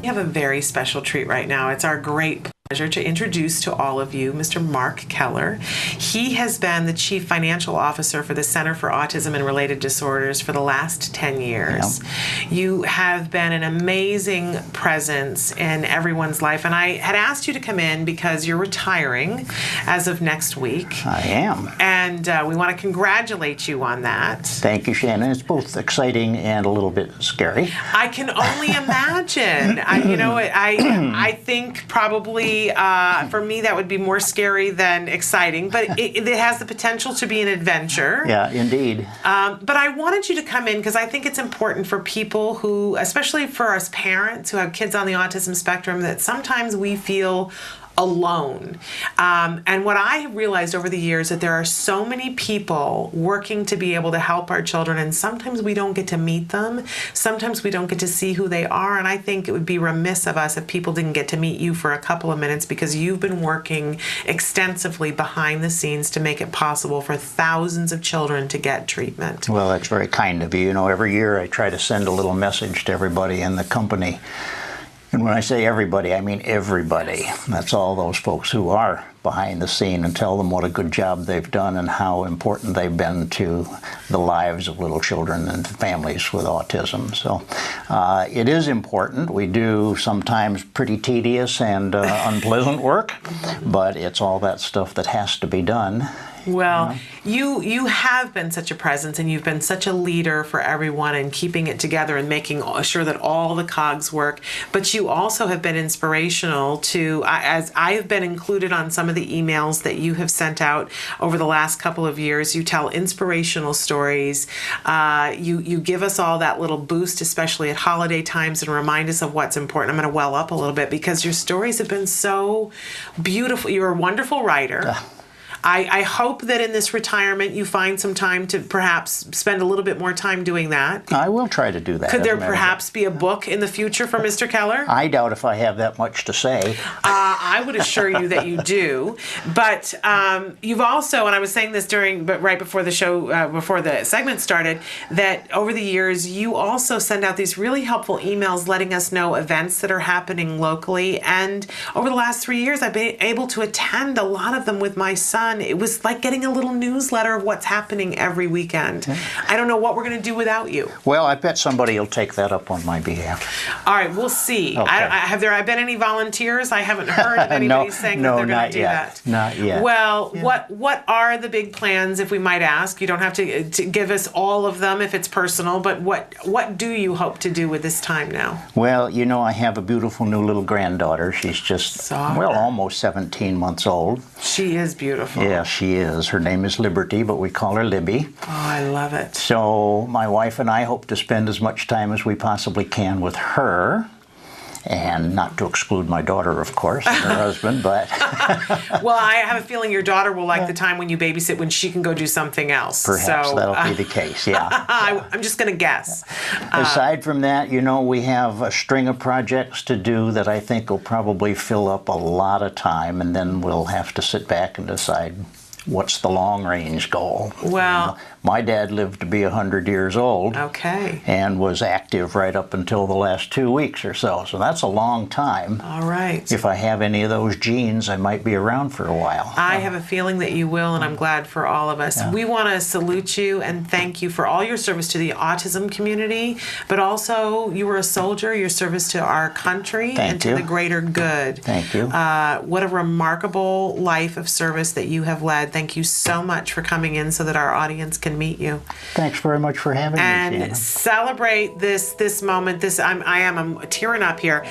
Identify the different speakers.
Speaker 1: We have a very special treat right now. It's our great pleasure to introduce to all of you Mr. Mark Keller. He has been the Chief Financial Officer for the Center for Autism and Related Disorders for the last 10 years. Yeah. You have been an amazing presence in everyone's life, and I had asked you to come in because you're retiring as of next week.
Speaker 2: I am.
Speaker 1: And we want to congratulate you on that.
Speaker 2: Thank you, Shannon. It's both exciting and a little bit scary.
Speaker 1: I can only imagine. I think probably for me that would be more scary than exciting, but it has the potential to be an adventure.
Speaker 2: Yeah, indeed.
Speaker 1: But I wanted you to come in because I think it's important for people who, especially for us parents who have kids on the autism spectrum, that sometimes we feel alone. And what I have realized over the years that there are so many people working to be able to help our children, and sometimes we don't get to meet them. Sometimes we don't get to see who they are. And I think it would be remiss of us if people didn't get to meet you for a couple of minutes, because you've been working extensively behind the scenes to make it possible for thousands of children to get treatment.
Speaker 2: Well, that's very kind of you. You know, every year I try to send a little message to everybody in the company. And when I say everybody, I mean everybody. That's all those folks who are behind the scene, and tell them what a good job they've done and how important they've been to the lives of little children and families with autism. So it is important. We do sometimes pretty tedious and unpleasant work, but it's all that stuff that has to be done.
Speaker 1: Well, you have been such a presence, and you've been such a leader for everyone and keeping it together and making sure that all the cogs work. But you also have been inspirational to, as I have been included on some of the emails that you have sent out over the last couple of years. You tell inspirational stories. You give us all that little boost, especially at holiday times, and remind us of what's important. I'm going to well up a little bit because your stories have been so beautiful. You're a wonderful writer. I hope that in this retirement you find some time to perhaps spend a little bit more time doing that.
Speaker 2: I will try to do that.
Speaker 1: Could there perhaps be a book in the future for Mr. Keller?
Speaker 2: I doubt if I have that much to say.
Speaker 1: I would assure you that you do. But you've also, and I was saying this right before the show, before the segment started, that over the years you also send out these really helpful emails letting us know events that are happening locally. And over the last 3 years, I've been able to attend a lot of them with my son. It was like getting a little newsletter of what's happening every weekend. I don't know what we're going to do without you.
Speaker 2: Well, I bet somebody will take that up on my behalf.
Speaker 1: All right, we'll see.
Speaker 2: Okay.
Speaker 1: Have there been any volunteers? I haven't heard of anybody saying that they're going to do that.
Speaker 2: Not yet.
Speaker 1: Well, what are the big plans, if we might ask? You don't have to give us all of them if it's personal, but what do you hope to do with this time now?
Speaker 2: Well, you know, I have a beautiful new little granddaughter. She's just, almost 17 months old.
Speaker 1: She is beautiful.
Speaker 2: Yeah, she is. Her name is Liberty, but we call her Libby.
Speaker 1: Oh, I love it.
Speaker 2: So my wife and I hope to spend as much time as we possibly can with her. And not to exclude my daughter, of course, and her husband, but...
Speaker 1: Well, I have a feeling your daughter will like the time when you babysit when she can go do something else.
Speaker 2: Perhaps that'll be the case, yeah.
Speaker 1: I'm just going to guess.
Speaker 2: Aside from that, you know, we have a string of projects to do that I think will probably fill up a lot of time, and then we'll have to sit back and decide what's the long-range goal.
Speaker 1: Well...
Speaker 2: My dad lived to be 100 years old.
Speaker 1: Okay.
Speaker 2: And was active right up until the last 2 weeks or so. So that's a long time.
Speaker 1: All right.
Speaker 2: If I have any of those genes, I might be around for a while.
Speaker 1: I have a feeling that you will, and I'm glad for all of us. Yeah. We want to salute you and thank you for all your service to the autism community, but also you were a soldier, your service to our country and to the greater good.
Speaker 2: Thank you.
Speaker 1: What a remarkable life of service that you have led. Thank you so much for coming in so that our audience can meet you.
Speaker 2: Thanks very much for having me,
Speaker 1: and celebrate this moment. I'm tearing up here.